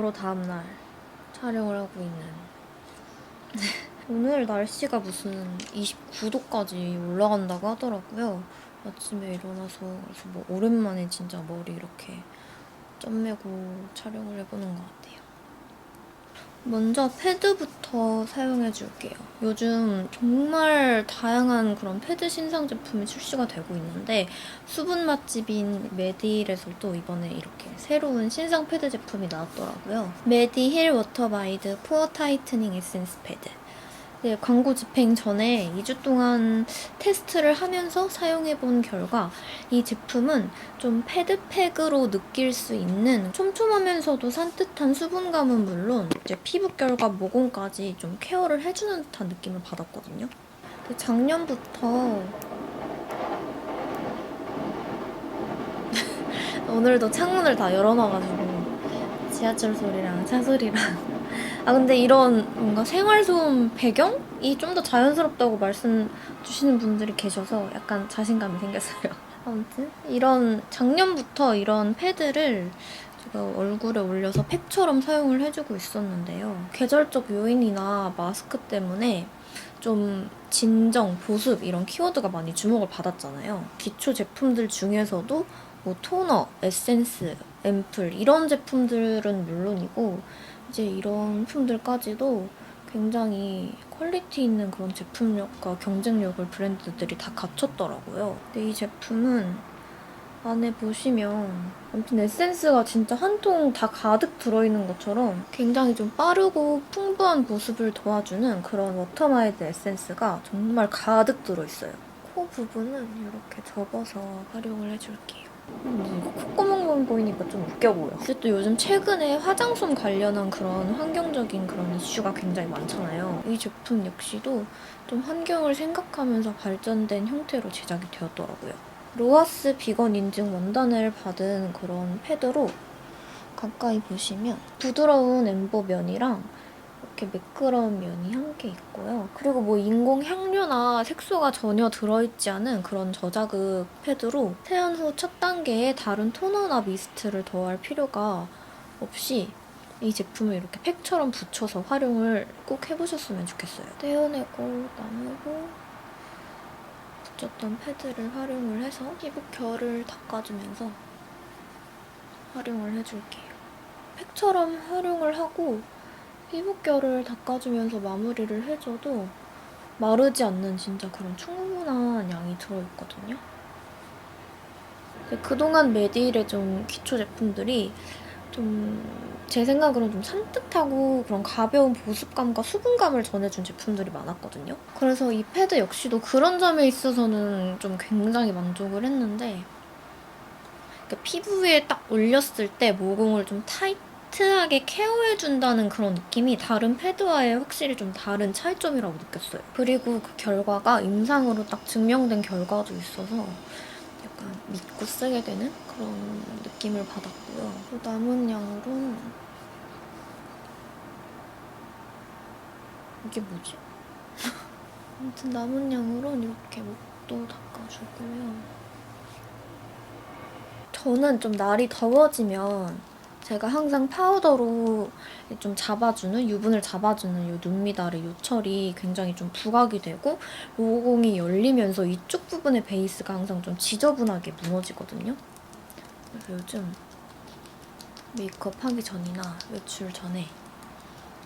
바로 다음날 촬영을 하고 있는 오늘 날씨가 무슨 29도까지 올라간다고 하더라고요. 아침에 일어나서 그래서 뭐 오랜만에 진짜 머리 이렇게 점 매고 촬영을 해보는 것 같아요. 먼저 패드부터 사용해줄게요. 요즘 정말 다양한 그런 패드 신상 제품이 출시가 되고 있는데 수분 맛집인 메디힐에서도 이번에 이렇게 새로운 신상 패드 제품이 나왔더라고요. 메디힐 워터바이드 포어 타이트닝 에센스 패드. 네, 광고 집행 전에 2주 동안 테스트를 하면서 사용해본 결과 이 제품은 좀 패드팩으로 느낄 수 있는 촘촘하면서도 산뜻한 수분감은 물론 이제 피부결과 모공까지 좀 케어를 해주는 듯한 느낌을 받았거든요. 근데 작년부터 오늘도 창문을 다 열어놔가지고 지하철 소리랑 차 소리랑 근데 이런 뭔가 생활소음 배경이 좀 더 자연스럽다고 말씀 주시는 분들이 계셔서 약간 자신감이 생겼어요. 아무튼 이런 작년부터 이런 패드를 제가 얼굴에 올려서 팩처럼 사용을 해주고 있었는데요. 계절적 요인이나 마스크 때문에 좀 진정, 보습 이런 키워드가 많이 주목을 받았잖아요. 기초 제품들 중에서도 뭐 토너, 에센스, 앰플 이런 제품들은 물론이고 이제 이런 제품들까지도 굉장히 퀄리티 있는 그런 제품력과 경쟁력을 브랜드들이 다 갖췄더라고요. 근데 이 제품은 안에 보시면 아무튼 에센스가 진짜 한 통 다 가득 들어있는 것처럼 굉장히 좀 빠르고 풍부한 보습을 도와주는 그런 워터마이드 에센스가 정말 가득 들어있어요. 코 부분은 이렇게 접어서 활용을 해줄게요. 콧구멍만 보이니까 좀 웃겨 보여. 근데 또 요즘 최근에 화장솜 관련한 그런 환경적인 그런 이슈가 굉장히 많잖아요. 이 제품 역시도 좀 환경을 생각하면서 발전된 형태로 제작이 되었더라고요. 로하스 비건 인증 원단을 받은 그런 패드로 가까이 보시면 부드러운 엠보 면이랑 이렇게 매끄러운 면이 함께 있고요. 그리고 뭐 인공 향료나 색소가 전혀 들어있지 않은 그런 저자극 패드로 세안 후 첫 단계에 다른 토너나 미스트를 더할 필요가 없이 이 제품을 이렇게 팩처럼 붙여서 활용을 꼭 해보셨으면 좋겠어요. 떼어내고 나누고 붙였던 패드를 활용을 해서 피부 결을 닦아주면서 활용을 해줄게요. 팩처럼 활용을 하고 피부결을 닦아주면서 마무리를 해줘도 마르지 않는 진짜 그런 충분한 양이 들어있거든요. 그동안 메디힐의 좀 기초 제품들이 좀 제 생각으로는 좀 산뜻하고 그런 가벼운 보습감과 수분감을 전해준 제품들이 많았거든요. 그래서 이 패드 역시도 그런 점에 있어서는 좀 굉장히 만족을 했는데 그러니까 피부에 딱 올렸을 때 모공을 좀 타이트하게 케어해준다는 그런 느낌이 다른 패드와의 확실히 좀 다른 차이점이라고 느꼈어요. 그리고 그 결과가 임상으로 딱 증명된 결과도 있어서 약간 믿고 쓰게 되는 그런 느낌을 받았고요. 그 남은 양으로는 이게 뭐지? 아무튼 남은 양으로는 이렇게 목도 닦아주고요. 저는 좀 날이 더워지면 제가 항상 파우더로 좀 잡아주는, 유분을 잡아주는 이 눈미달의 요철이 굉장히 좀 부각이 되고 모공이 열리면서 이쪽 부분의 베이스가 항상 좀 지저분하게 무너지거든요. 그래서 요즘 메이크업 하기 전이나 외출 전에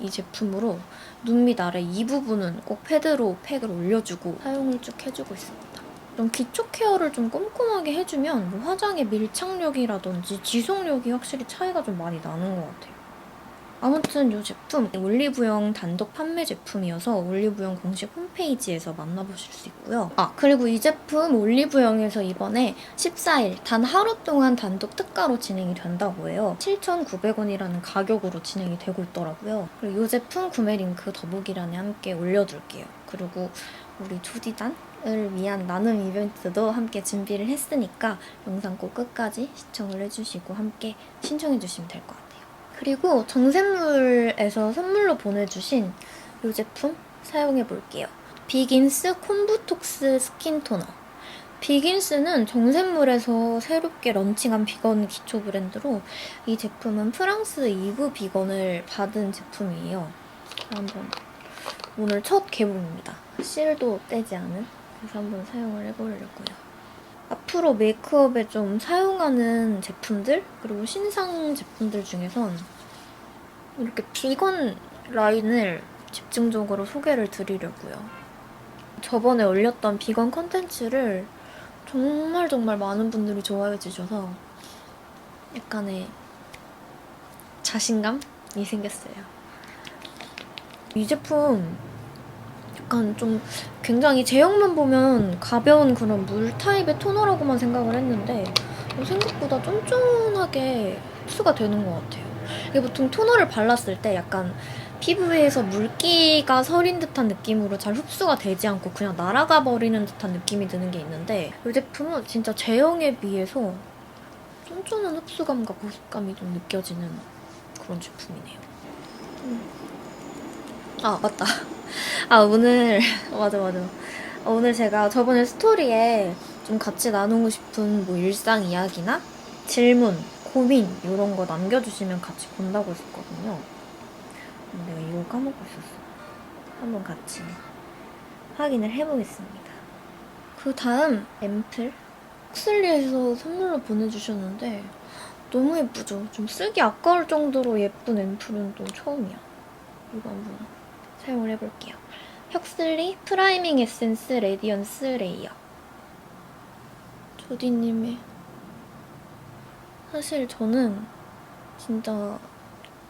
이 제품으로 눈미달의 이 부분은 꼭 패드로 팩을 올려주고 사용을 쭉 해주고 있습니다. 좀 기초 케어를 좀 꼼꼼하게 해주면 뭐 화장의 밀착력이라든지 지속력이 확실히 차이가 좀 많이 나는 것 같아요. 아무튼 이 제품 올리브영 단독 판매 제품이어서 올리브영 공식 홈페이지에서 만나보실 수 있고요. 그리고 이 제품 올리브영에서 이번에 14일 단 하루 동안 단독 특가로 진행이 된다고 해요. 7,900원이라는 가격으로 진행이 되고 있더라고요. 그리고 이 제품 구매 링크 더보기란에 함께 올려둘게요. 그리고 우리 조디단을 위한 나눔 이벤트도 함께 준비를 했으니까 영상 꼭 끝까지 시청을 해주시고 함께 신청해주시면 될 것 같아요. 그리고 정샘물에서 선물로 보내주신 이 제품 사용해볼게요. 빅인스 콤부톡스 스킨 토너. 비긴스는 정샘물에서 새롭게 런칭한 비건 기초 브랜드로 이 제품은 프랑스 이브 비건을 받은 제품이에요. 한번 오늘 첫 개봉입니다. 실도 떼지 않은. 그래서 한번 사용을 해보려고요. 앞으로 메이크업에 좀 사용하는 제품들 그리고 신상 제품들 중에선 이렇게 비건 라인을 집중적으로 소개를 드리려고요. 저번에 올렸던 비건 컨텐츠를 정말 많은 분들이 좋아해 주셔서 약간의 자신감이 생겼어요. 이 제품 약간 좀 굉장히 제형만 보면 가벼운 그런 물 타입의 토너라고만 생각을 했는데 생각보다 쫀쫀하게 흡수가 되는 것 같아요. 이게 보통 토너를 발랐을 때 약간 피부에서 물기가 서린 듯한 느낌으로 잘 흡수가 되지 않고 그냥 날아가 버리는 듯한 느낌이 드는 게 있는데 이 제품은 진짜 제형에 비해서 쫀쫀한 흡수감과 보습감이 좀 느껴지는 그런 제품이네요. 아, 맞다. 오늘 맞아. 오늘 제가 저번에 스토리에 좀 같이 나누고 싶은 뭐 일상 이야기나 질문, 고민 이런 거 남겨주시면 같이 본다고 했었거든요. 내가 이걸 까먹고 있었어. 한번 같이 확인을 해보겠습니다. 그 다음 앰플 헉슬리에서 선물로 보내주셨는데 너무 예쁘죠? 좀 쓰기 아까울 정도로 예쁜 앰플은 또 처음이야. 이거 한번 사용을 해볼게요. 혁슬리 프라이밍 에센스 레디언스 레이어. 조디님의 사실 저는 진짜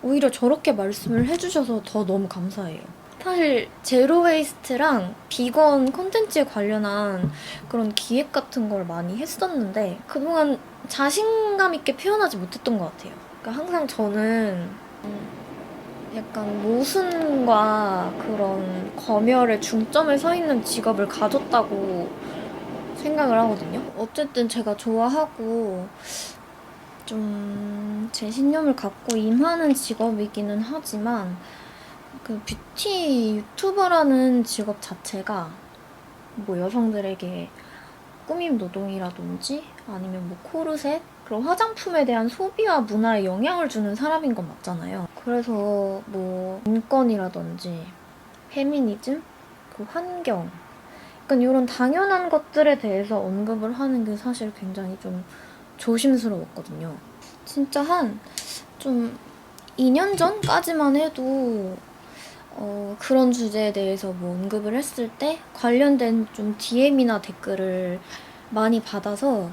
오히려 저렇게 말씀을 해주셔서 더 너무 감사해요. 사실 제로 웨이스트랑 비건 콘텐츠에 관련한 그런 기획 같은 걸 많이 했었는데 그동안 자신감 있게 표현하지 못했던 것 같아요. 그러니까 항상 저는 약간 모순과 그런 검열에 중점을 서 있는 직업을 가졌다고 생각을 하거든요. 어쨌든 제가 좋아하고 좀 제 신념을 갖고 임하는 직업이기는 하지만 그 뷰티 유튜버라는 직업 자체가 뭐 여성들에게 꾸밈 노동이라든지 아니면 뭐 코르셋 그런 화장품에 대한 소비와 문화에 영향을 주는 사람인 건 맞잖아요. 그래서 뭐 인권이라든지 페미니즘, 그 환경 약간 이런 당연한 것들에 대해서 언급을 하는 게 사실 굉장히 좀 조심스러웠거든요. 진짜 한 좀 2년 전까지만 해도 그런 주제에 대해서 뭐 언급을 했을 때 관련된 좀 DM이나 댓글을 많이 받아서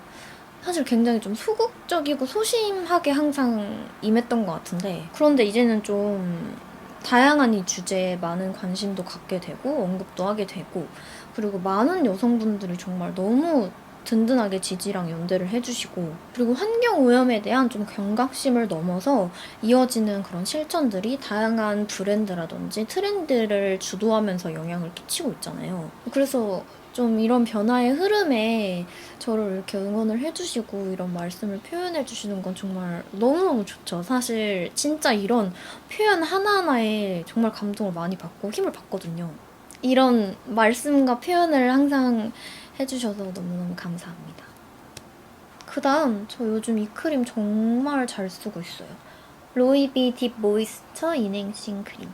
사실 굉장히 좀 소극적이고 소심하게 항상 임했던 것 같은데 그런데 이제는 좀 다양한 이 주제에 많은 관심도 갖게 되고 언급도 하게 되고 그리고 많은 여성분들이 정말 너무 든든하게 지지랑 연대를 해주시고 그리고 환경오염에 대한 좀 경각심을 넘어서 이어지는 그런 실천들이 다양한 브랜드라든지 트렌드를 주도하면서 영향을 끼치고 있잖아요. 그래서 좀 이런 변화의 흐름에 저를 이렇게 응원을 해주시고 이런 말씀을 표현해주시는 건 정말 너무너무 좋죠. 사실 진짜 이런 표현 하나하나에 정말 감동을 많이 받고 힘을 받거든요. 이런 말씀과 표현을 항상 해주셔서 너무너무 감사합니다. 그 다음 저 요즘 이 크림 정말 잘 쓰고 있어요. 로이비 딥 모이스처 인행싱 크림.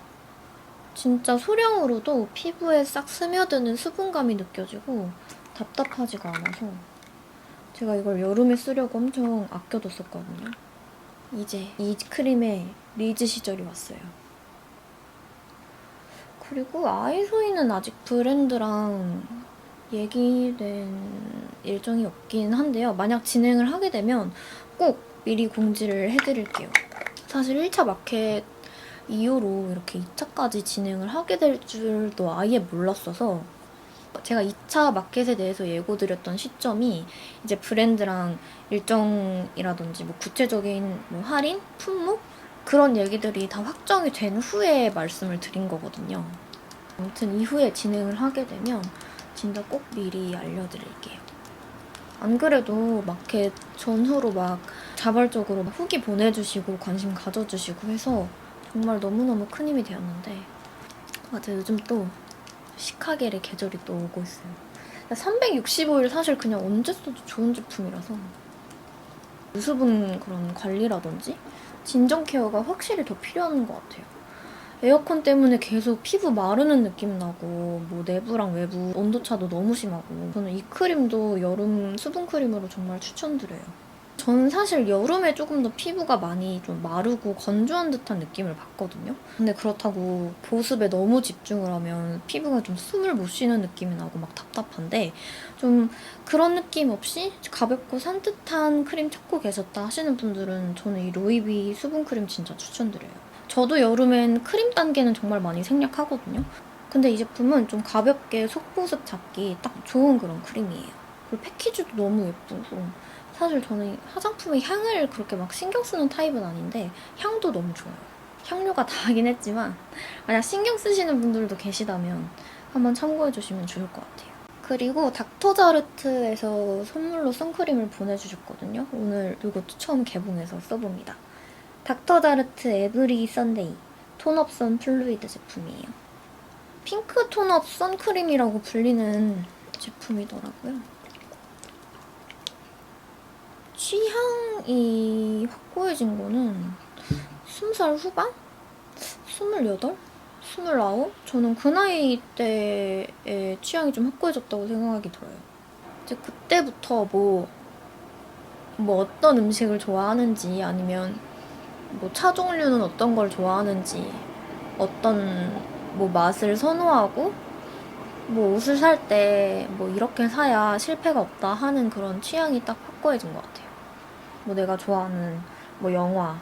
진짜 소량으로도 피부에 싹 스며드는 수분감이 느껴지고 답답하지가 않아서 제가 이걸 여름에 쓰려고 엄청 아껴뒀었거든요. 이제 이 크림의 리즈 시절이 왔어요. 그리고 아이소이는 아직 브랜드랑 얘기된 일정이 없긴 한데요. 만약 진행을 하게 되면 꼭 미리 공지를 해드릴게요. 사실 1차 마켓 이후로 이렇게 2차까지 진행을 하게 될 줄도 아예 몰랐어서 제가 2차 마켓에 대해서 예고드렸던 시점이 이제 브랜드랑 일정이라든지 뭐 구체적인 뭐 할인, 품목 그런 얘기들이 다 확정이 된 후에 말씀을 드린 거거든요. 아무튼 이후에 진행을 하게 되면 진짜 꼭 미리 알려드릴게요. 안 그래도 마켓 전후로 막 자발적으로 후기 보내주시고 관심 가져주시고 해서 정말 너무너무 큰 힘이 되었는데 맞아 요즘 또 시카겔의 계절이 또 오고 있어요. 365일 사실 그냥 언제 써도 좋은 제품이라서 유수분 그런 관리라든지 진정 케어가 확실히 더 필요한 것 같아요. 에어컨 때문에 계속 피부 마르는 느낌 나고 뭐 내부랑 외부 온도차도 너무 심하고 저는 이 크림도 여름 수분 크림으로 정말 추천드려요. 저는 사실 여름에 조금 더 피부가 많이 좀 마르고 건조한 듯한 느낌을 받거든요. 근데 그렇다고 보습에 너무 집중을 하면 피부가 좀 숨을 못 쉬는 느낌이 나고 막 답답한데 좀 그런 느낌 없이 가볍고 산뜻한 크림 찾고 계셨다 하시는 분들은 저는 이 로이비 수분 크림 진짜 추천드려요. 저도 여름엔 크림 단계는 정말 많이 생략하거든요. 근데 이 제품은 좀 가볍게 속보습 잡기 딱 좋은 그런 크림이에요. 그리고 패키지도 너무 예쁘고 사실 저는 화장품의 향을 그렇게 막 신경 쓰는 타입은 아닌데 향도 너무 좋아요. 향료가 다하긴 했지만 만약 신경 쓰시는 분들도 계시다면 한번 참고해주시면 좋을 것 같아요. 그리고 닥터자르트에서 선물로 선크림을 보내주셨거든요. 오늘 이것도 처음 개봉해서 써봅니다. 닥터자르트 에브리 선데이 톤업 선 플루이드 제품이에요. 핑크 톤업 선크림이라고 불리는 제품이더라고요. 취향이 확고해진 거는 20살 후반? 28? 29? 저는 그 나이 때의 취향이 좀 확고해졌다고 생각이 들어요. 이제 그때부터 뭐 어떤 음식을 좋아하는지 아니면 뭐 차 종류는 어떤 걸 좋아하는지 어떤 뭐 맛을 선호하고 뭐 옷을 살 때 뭐 이렇게 사야 실패가 없다 하는 그런 취향이 딱 확고해진 것 같아요. 뭐 내가 좋아하는 뭐 영화,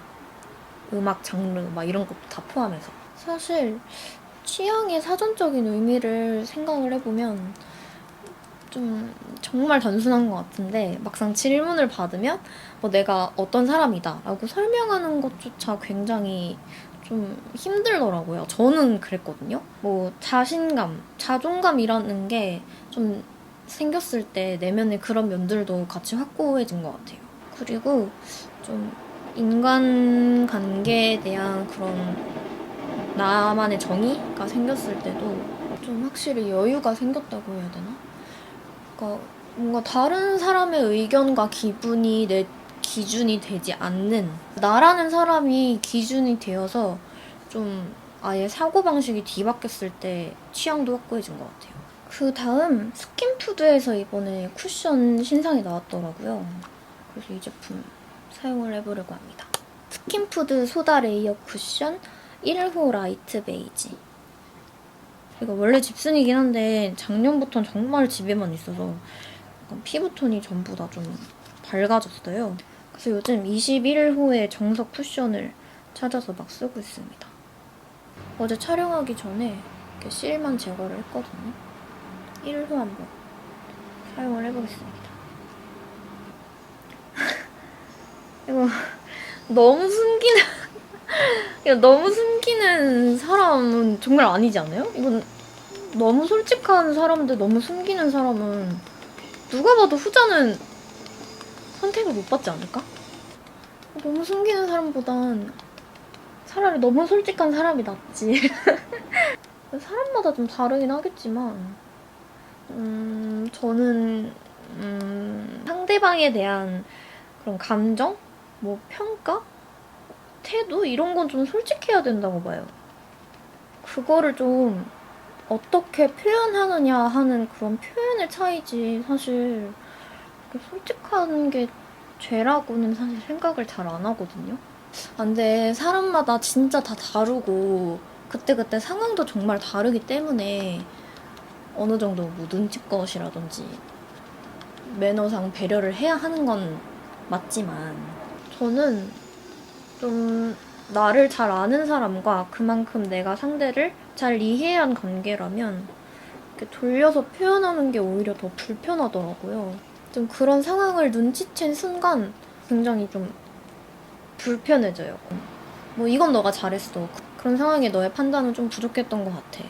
음악 장르 막 이런 것도 다 포함해서 사실 취향의 사전적인 의미를 생각을 해보면 좀 정말 단순한 것 같은데 막상 질문을 받으면 뭐 내가 어떤 사람이다 라고 설명하는 것조차 굉장히 좀 힘들더라고요. 저는 그랬거든요. 뭐 자신감, 자존감이라는 게 좀 생겼을 때 내면의 그런 면들도 같이 확고해진 것 같아요. 그리고 좀 인간관계에 대한 그런 나만의 정의가 생겼을 때도 좀 확실히 여유가 생겼다고 해야 되나? 그러니까 뭔가 다른 사람의 의견과 기분이 내 기준이 되지 않는 나라는 사람이 기준이 되어서 좀 아예 사고방식이 뒤바뀌었을 때 취향도 확고해진 것 같아요. 그 다음 스킨푸드에서 이번에 쿠션 신상이 나왔더라고요. 그래서 이 제품 사용을 해보려고 합니다. 스킨푸드 소다 레이어 쿠션 1호 라이트 베이지. 이거 원래 집순이긴 한데 작년부터는 정말 집에만 있어서 약간 피부톤이 전부 다 좀 밝아졌어요. 그래서 요즘 21호의 정석 쿠션을 찾아서 막 쓰고 있습니다. 어제 촬영하기 전에 이렇게 실만 제거를 했거든요. 1호 한번 사용을 해보겠습니다. 이거 너무 숨기는 너무 숨기는 사람은 정말 아니지 않아요? 이건 너무 솔직한 사람들, 너무 숨기는 사람은 누가 봐도 후자는 선택을 못 받지 않을까? 너무 숨기는 사람보단 차라리 너무 솔직한 사람이 낫지. 사람마다 좀 다르긴 하겠지만 저는 상대방에 대한 그런 감정? 뭐 평가? 태도? 이런 건 좀 솔직해야 된다고 봐요. 그거를 좀 어떻게 표현하느냐 하는 그런 표현의 차이지 사실 솔직한 게 죄라고는 사실 생각을 잘 안 하거든요. 근데 사람마다 진짜 다 다르고 그때그때 상황도 정말 다르기 때문에 어느 정도 뭐 눈치껏이라든지 매너상 배려를 해야 하는 건 맞지만 저는 좀 나를 잘 아는 사람과 그만큼 내가 상대를 잘 이해한 관계라면 이렇게 돌려서 표현하는 게 오히려 더 불편하더라고요. 좀 그런 상황을 눈치챈 순간 굉장히 좀 불편해져요. 뭐 이건 너가 잘했어. 그런 상황에 너의 판단은 좀 부족했던 것 같아.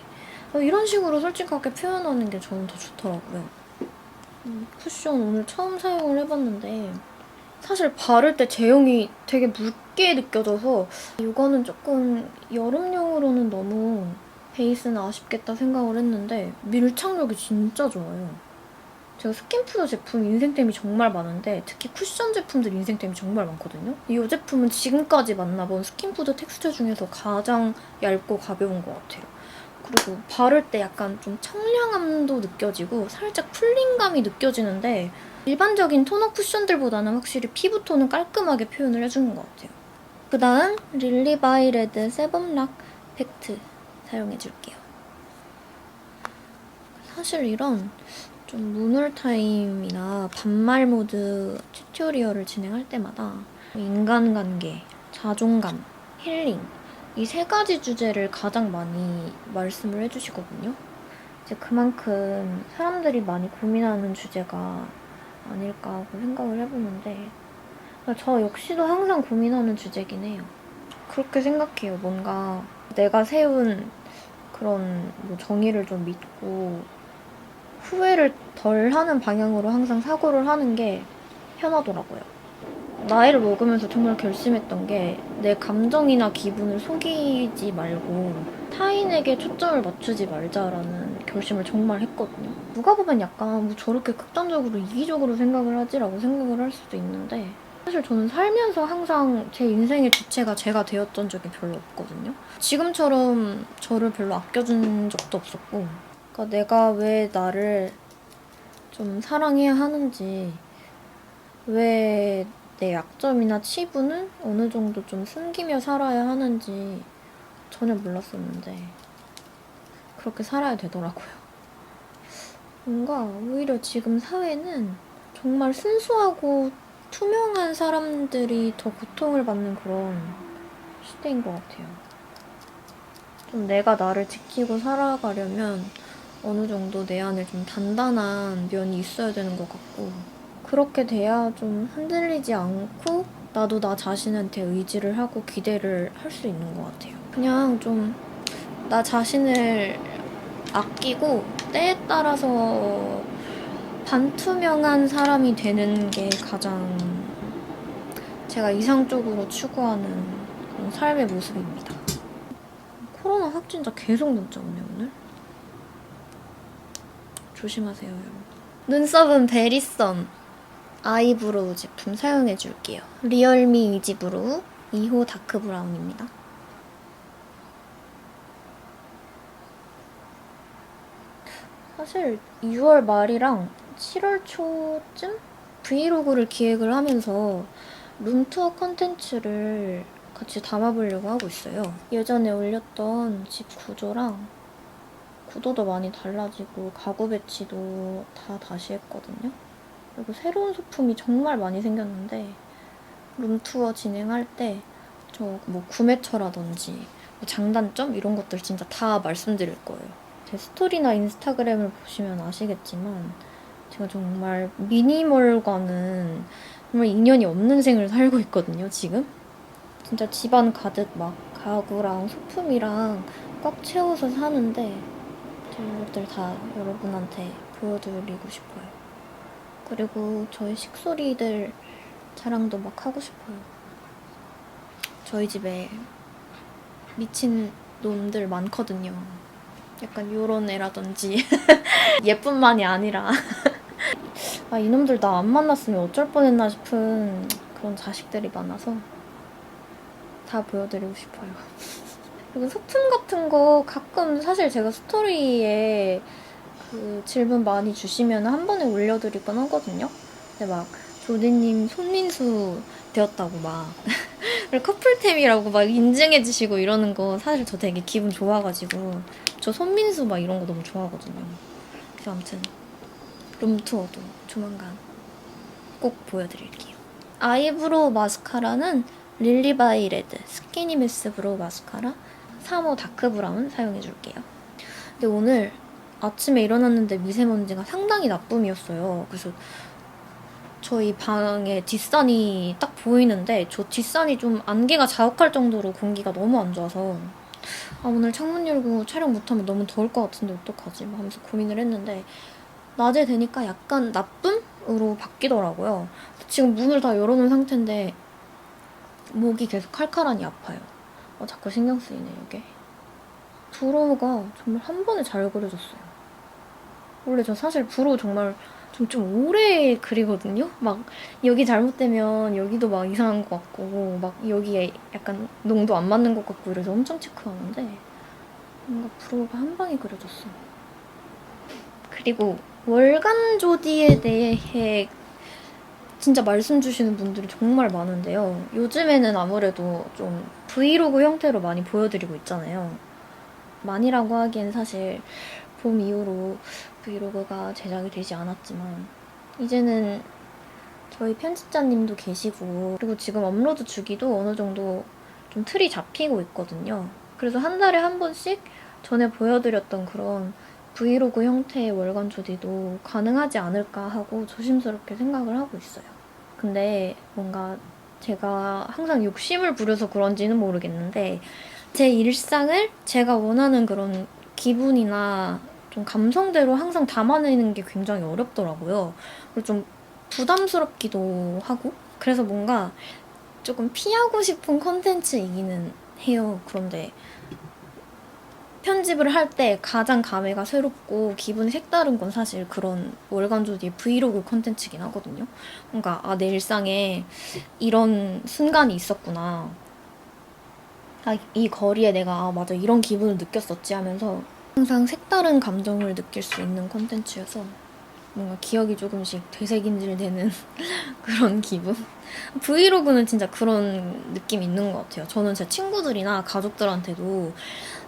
이런 식으로 솔직하게 표현하는 게 저는 더 좋더라고요. 쿠션 오늘 처음 사용을 해봤는데 사실 바를 때 제형이 되게 묽게 느껴져서 이거는 조금 여름용으로는 너무 베이스는 아쉽겠다 생각을 했는데 밀착력이 진짜 좋아요. 제가 스킨푸드 제품 인생템이 정말 많은데 특히 쿠션 제품들 인생템이 정말 많거든요. 이 제품은 지금까지 만나본 스킨푸드 텍스처 중에서 가장 얇고 가벼운 것 같아요. 그리고 바를 때 약간 좀 청량함도 느껴지고 살짝 풀링감이 느껴지는데 일반적인 토너 쿠션들보다는 확실히 피부톤은 깔끔하게 표현을 해주는 것 같아요. 그다음 릴리바이레드 세범락 팩트 사용해줄게요. 사실 이런 좀 문울타임이나 반말 모드 튜토리얼을 진행할 때마다 인간관계, 자존감, 힐링 이 3가지 주제를 가장 많이 말씀을 해주시거든요. 이제 그만큼 사람들이 많이 고민하는 주제가 아닐까 하고 생각을 해보는데 저 역시도 항상 고민하는 주제긴 해요. 그렇게 생각해요. 뭔가 내가 세운 그런 뭐 정의를 좀 믿고 후회를 덜 하는 방향으로 항상 사고를 하는 게 편하더라고요. 나이를 먹으면서 정말 결심했던 게 내 감정이나 기분을 속이지 말고 타인에게 초점을 맞추지 말자라는 결심을 정말 했거든요. 누가 보면 약간 뭐 저렇게 극단적으로 이기적으로 생각을 하지라고 생각을 할 수도 있는데 사실 저는 살면서 항상 제 인생의 주체가 제가 되었던 적이 별로 없거든요. 지금처럼 저를 별로 아껴준 적도 없었고 그러니까 내가 왜 나를 좀 사랑해야 하는지 왜 내 약점이나 치부는 어느 정도 좀 숨기며 살아야 하는지 전혀 몰랐었는데 그렇게 살아야 되더라고요. 뭔가 오히려 지금 사회는 정말 순수하고 투명한 사람들이 더 고통을 받는 그런 시대인 것 같아요. 좀 내가 나를 지키고 살아가려면 어느 정도 내 안에 좀 단단한 면이 있어야 되는 것 같고 그렇게 돼야 좀 흔들리지 않고 나도 나 자신한테 의지를 하고 기대를 할 수 있는 것 같아요. 그냥 좀 나 자신을 아끼고 때에 따라서 반투명한 사람이 되는 게 가장 제가 이상적으로 추구하는 그런 삶의 모습입니다. 코로나 확진자 계속 문자 오네 오늘. 조심하세요 여러분. 눈썹은 베리썸 아이브로우 제품 사용해줄게요. 리얼미 이지브로우 2호 다크 브라운입니다. 사실 6월 말이랑 7월 초쯤 브이로그를 기획을 하면서 룸투어 컨텐츠를 같이 담아보려고 하고 있어요. 예전에 올렸던 집 구조랑 구도도 많이 달라지고 가구 배치도 다 다시 했거든요. 그리고 새로운 소품이 정말 많이 생겼는데 룸투어 진행할 때 저 뭐 구매처라든지 뭐 장단점 이런 것들 진짜 다 말씀드릴 거예요. 제 스토리나 인스타그램을 보시면 아시겠지만 제가 정말 미니멀과는 정말 인연이 없는 생을 살고 있거든요, 지금. 진짜 집안 가득 막 가구랑 소품이랑 꽉 채워서 사는데 이것들 다 여러분한테 보여드리고 싶어요. 그리고 저희 식솔이들 자랑도 막 하고 싶어요. 저희 집에 미친 놈들 많거든요. 약간 요런 애라든지 얘뿐만이 아니라 아 이놈들 나 안 만났으면 어쩔 뻔했나 싶은 그런 자식들이 많아서 다 보여드리고 싶어요. 그리고 소품 같은 거 가끔 사실 제가 스토리에 그 질문 많이 주시면 한 번에 올려드리곤 하거든요. 근데 막 조디님 손민수 되었다고 막 커플템이라고 막 인증해주시고 이러는 거 사실 저 되게 기분 좋아가지고 저 손민수 막 이런 거 너무 좋아하거든요. 그래서 아무튼 룸투어도 조만간 꼭 보여드릴게요. 아이브로우 마스카라는 릴리바이 레드 스키니미스 브로우 마스카라 3호 다크 브라운 사용해줄게요. 근데 오늘 아침에 일어났는데 미세먼지가 상당히 나쁨이었어요. 그래서 저희 방에 뒷산이 딱 보이는데 저 뒷산이 좀 안개가 자욱할 정도로 공기가 너무 안 좋아서 아 오늘 창문 열고 촬영 못하면 너무 더울 것 같은데 어떡하지? 막 하면서 고민을 했는데 낮에 되니까 약간 나쁨으로 바뀌더라고요. 지금 문을 다 열어놓은 상태인데 목이 계속 칼칼하니 아파요. 자꾸 신경 쓰이네 이게. 브로우가 정말 한 번에 잘 그려졌어요. 원래 저 사실 브로우 정말 좀 오래 그리거든요. 막 여기 잘못되면 여기도 막 이상한 것 같고 막 여기에 약간 농도 안 맞는 것 같고 이래서 엄청 체크하는데 뭔가 브로우가 한 방에 그려졌어. 그리고 월간 조디에 대해 진짜 말씀 주시는 분들이 정말 많은데요. 요즘에는 아무래도 좀 브이로그 형태로 많이 보여드리고 있잖아요. 많이라고 하기엔 사실 봄 이후로 브이로그가 제작이 되지 않았지만 이제는 저희 편집자님도 계시고 그리고 지금 업로드 주기도 어느 정도 좀 틀이 잡히고 있거든요. 그래서 한 달에 한 번씩 전에 보여드렸던 그런 브이로그 형태의 월간 조디도 가능하지 않을까 하고 조심스럽게 생각을 하고 있어요. 근데 뭔가 제가 항상 욕심을 부려서 그런지는 모르겠는데 제 일상을 제가 원하는 그런 기분이나 좀 감성대로 항상 담아내는 게 굉장히 어렵더라고요. 그리고 좀 부담스럽기도 하고 그래서 뭔가 조금 피하고 싶은 콘텐츠이기는 해요. 그런데 편집을 할 때 가장 감회가 새롭고 기분이 색다른 건 사실 그런 월간 조디의 브이로그 콘텐츠긴 하거든요. 뭔가 내 일상에 이런 순간이 있었구나. 이 거리에 내가 맞아 이런 기분을 느꼈었지 하면서 항상 색다른 감정을 느낄 수 있는 콘텐츠여서 뭔가 기억이 조금씩 되새김질되는 그런 기분? 브이로그는 진짜 그런 느낌이 있는 것 같아요. 저는 제 친구들이나 가족들한테도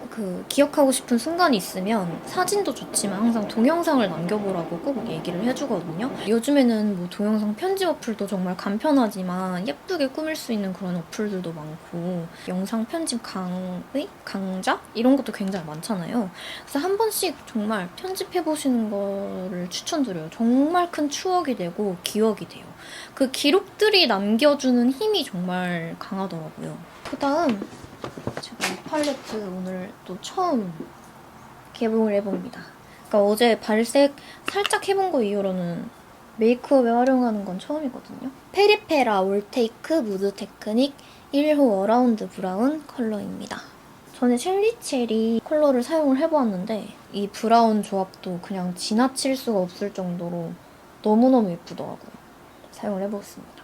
그 기억하고 싶은 순간이 있으면 사진도 좋지만 항상 동영상을 남겨보라고 꼭 얘기를 해주거든요. 요즘에는 뭐 동영상 편집 어플도 정말 간편하지만 예쁘게 꾸밀 수 있는 그런 어플들도 많고 영상 편집 강좌? 이런 것도 굉장히 많잖아요. 그래서 한 번씩 정말 편집해보시는 거를 추천드려요. 정말 큰 추억이 되고 기억이 돼요. 그 기록들이 남겨주는 힘이 정말 강하더라고요. 그 다음 제가 이 팔레트 오늘 또 처음 개봉을 해봅니다. 그러니까 어제 발색 살짝 해본 거 이후로는 메이크업에 활용하는 건 처음이거든요. 페리페라 올테이크 무드 테크닉 1호 어라운드 브라운 컬러입니다. 전에 첼리체리 컬러를 사용을 해보았는데 이 브라운 조합도 그냥 지나칠 수가 없을 정도로 너무너무 예쁘더라고요. 사용을 해보았습니다.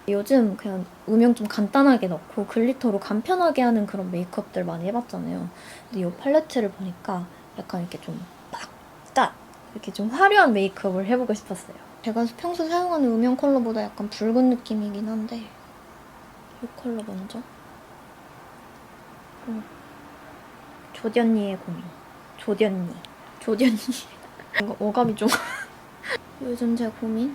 요즘 그냥 음영 좀 간단하게 넣고 글리터로 간편하게 하는 그런 메이크업들 많이 해봤잖아요. 근데 이 팔레트를 보니까 약간 이렇게 좀 빡! 이렇게 좀 화려한 메이크업을 해보고 싶었어요. 제가 평소 사용하는 음영 컬러보다 약간 붉은 느낌이긴 한데 이 컬러 먼저 조디 언니의 고민. 조디 언니. 뭔가 어감이 좀 요즘 제 고민?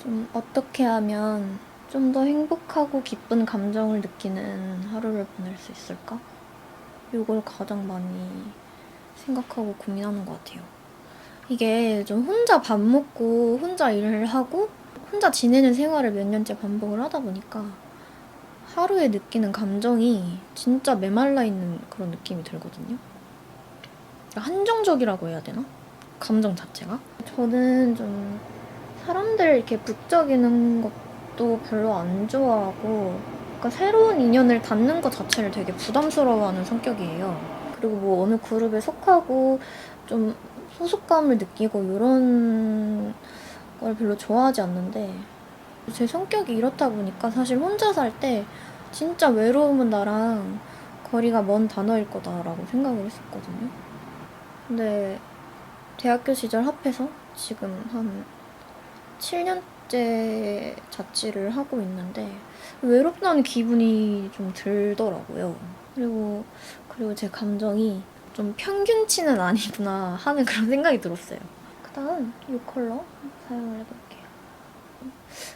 좀 어떻게 하면 좀 더 행복하고 기쁜 감정을 느끼는 하루를 보낼 수 있을까? 이걸 가장 많이 생각하고 고민하는 것 같아요. 이게 좀 혼자 밥 먹고 혼자 일을 하고 혼자 지내는 생활을 몇 년째 반복을 하다 보니까 하루에 느끼는 감정이 진짜 메말라 있는 그런 느낌이 들거든요. 한정적이라고 해야 되나? 감정 자체가? 저는 좀 사람들 이렇게 북적이는 것도 별로 안 좋아하고 그러니까 새로운 인연을 닿는 것 자체를 되게 부담스러워하는 성격이에요. 그리고 뭐 어느 그룹에 속하고 좀 소속감을 느끼고 이런 걸 별로 좋아하지 않는데 제 성격이 이렇다 보니까 사실 혼자 살 때 진짜 외로움은 나랑 거리가 먼 단어일 거다라고 생각을 했었거든요. 근데 대학교 시절 합해서 지금 한 7년째 자취를 하고 있는데 외롭다는 기분이 좀 들더라고요. 그리고 제 감정이 좀 평균치는 아니구나 하는 그런 생각이 들었어요. 그다음 이 컬러 사용을 해볼게요.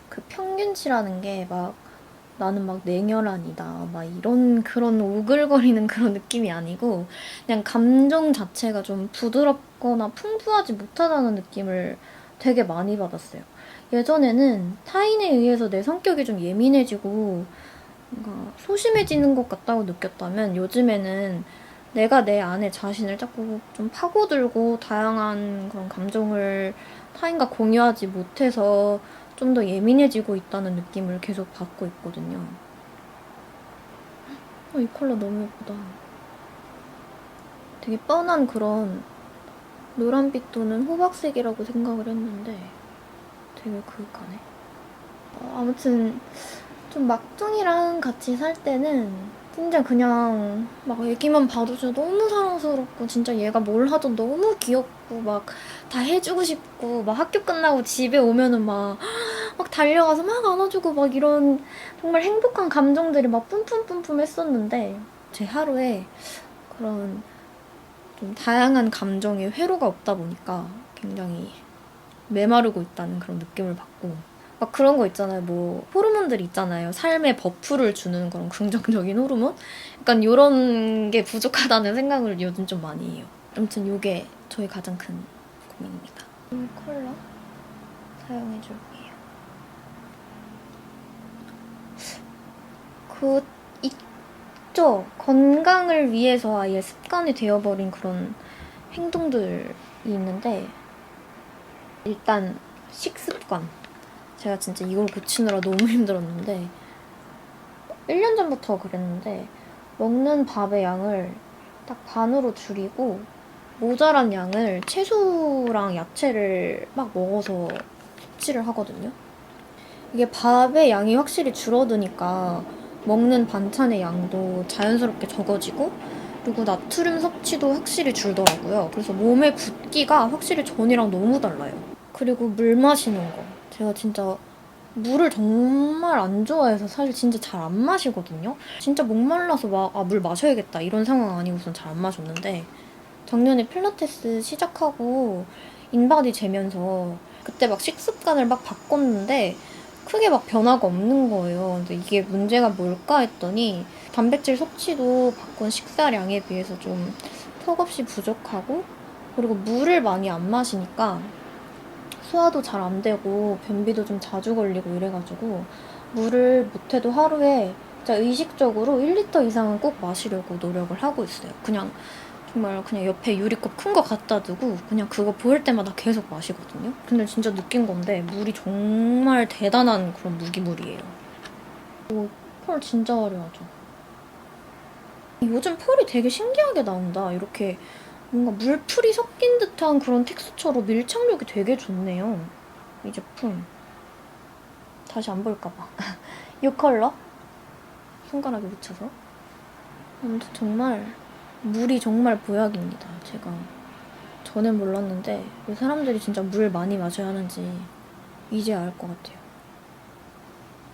그 평균치라는 게 막 나는 막 냉혈한이다 막 이런 그런 오글거리는 그런 느낌이 아니고 그냥 감정 자체가 좀 부드럽거나 풍부하지 못하다는 느낌을 되게 많이 받았어요. 예전에는 타인에 의해서 내 성격이 좀 예민해지고 뭔가 소심해지는 것 같다고 느꼈다면 요즘에는 내가 내 안에 자신을 자꾸 좀 파고들고 다양한 그런 감정을 타인과 공유하지 못해서 좀 더 예민해지고 있다는 느낌을 계속 받고 있거든요. 이 컬러 너무 예쁘다. 되게 뻔한 그런 노란빛 또는 호박색이라고 생각을 했는데 되게 그윽하네. 아무튼 좀 막둥이랑 같이 살 때는 진짜 그냥 막 애기만 봐도 진짜 너무 사랑스럽고 진짜 얘가 뭘 하든 너무 귀엽고 막 다 해주고 싶고 막 학교 끝나고 집에 오면은 막 달려가서 막 안아주고 막 이런 정말 행복한 감정들이 막 뿜뿜뿜뿜 했었는데 제 하루에 그런 좀 다양한 감정의 회로가 없다 보니까 굉장히 메마르고 있다는 그런 느낌을 받고 막 그런 거 있잖아요. 뭐 호르몬들 있잖아요. 삶에 버프를 주는 그런 긍정적인 호르몬? 약간 이런 게 부족하다는 생각을 요즘 좀 많이 해요. 아무튼 이게 저희 가장 큰 고민입니다. 이 컬러 사용해줄게요. 그 있죠. 건강을 위해서 아예 습관이 되어버린 그런 행동들이 있는데 일단 식습관. 제가 진짜 이걸 고치느라 너무 힘들었는데 1년 전부터 그랬는데 먹는 밥의 양을 딱 반으로 줄이고 모자란 양을 채소랑 야채를 막 먹어서 섭취를 하거든요. 이게 밥의 양이 확실히 줄어드니까 먹는 반찬의 양도 자연스럽게 적어지고 그리고 나트륨 섭취도 확실히 줄더라고요. 그래서 몸의 붓기가 확실히 전이랑 너무 달라요. 그리고 물 마시는 거. 제가 진짜 물을 정말 안 좋아해서 사실 진짜 잘 안 마시거든요. 진짜 목말라서 막 물 마셔야겠다 이런 상황 아니고선 잘 안 마셨는데 작년에 필라테스 시작하고 인바디 재면서 그때 막 식습관을 막 바꿨는데 크게 막 변화가 없는 거예요. 근데 이게 문제가 뭘까 했더니 단백질 섭취도 바꾼 식사량에 비해서 좀 턱없이 부족하고 그리고 물을 많이 안 마시니까 소화도 잘 안 되고 변비도 좀 자주 걸리고 이래가지고 물을 못해도 하루에 진짜 의식적으로 1리터 이상은 꼭 마시려고 노력을 하고 있어요. 그냥 정말 그냥 옆에 유리컵 큰 거 갖다 두고 그냥 그거 보일 때마다 계속 마시거든요. 근데 진짜 느낀 건데 물이 정말 대단한 그런 무기물이에요. 펄 진짜 화려하죠. 요즘 펄이 되게 신기하게 나온다. 이렇게 뭔가 물풀이 섞인 듯한 그런 텍스처로 밀착력이 되게 좋네요. 이 제품. 다시 안 볼까봐. 이 컬러? 손가락에 묻혀서. 아무튼 정말 물이 정말 보약입니다. 제가 전엔 몰랐는데 왜 사람들이 진짜 물 많이 마셔야 하는지 이제 알 것 같아요.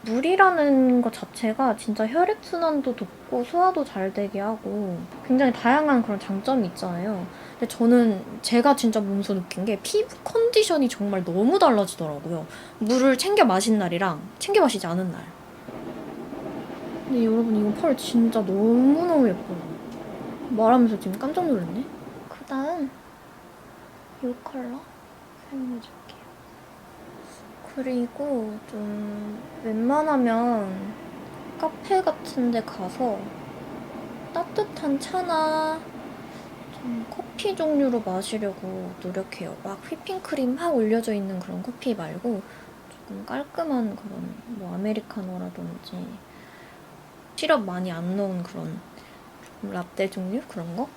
물이라는 것 자체가 진짜 혈액순환도 돕고 소화도 잘 되게 하고 굉장히 다양한 그런 장점이 있잖아요. 근데 저는 제가 진짜 몸소 느낀 게 피부 컨디션이 정말 너무 달라지더라고요. 물을 챙겨 마신 날이랑 챙겨 마시지 않은 날. 근데 여러분 이거 펄 진짜 너무너무 예뻐요. 말하면서 지금 깜짝 놀랐네. 그 다음 이 컬러 사용해줄게요. 그리고 좀 웬만하면 카페 같은 데 가서 따뜻한 차나 좀 커피 종류로 마시려고 노력해요. 막 휘핑크림 막 올려져 있는 그런 커피 말고 조금 깔끔한 그런 뭐 아메리카노라든지 시럽 많이 안 넣은 그런 라떼 종류? 그런 거?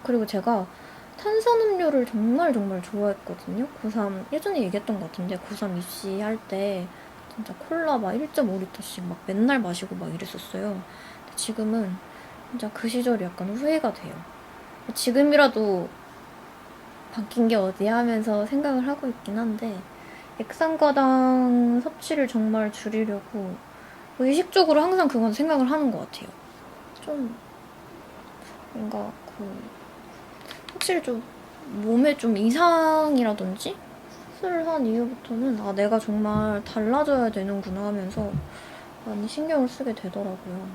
그리고 제가 탄산음료를 정말 정말 좋아했거든요. 고3 예전에 얘기했던 것 같은데 고3 입시 할 때 진짜 콜라 막 1.5리터씩 막 맨날 마시고 막 이랬었어요. 근데 지금은 진짜 그 시절이 약간 후회가 돼요. 지금이라도 바뀐 게 어디야 하면서 생각을 하고 있긴 한데 액상과당 섭취를 정말 줄이려고 의식적으로 항상 그건 생각을 하는 것 같아요. 좀 뭔가 확실히 좀 몸에 좀 이상이라든지 수술을 한 이후부터는 아 내가 정말 달라져야 되는구나 하면서 많이 신경을 쓰게 되더라고요.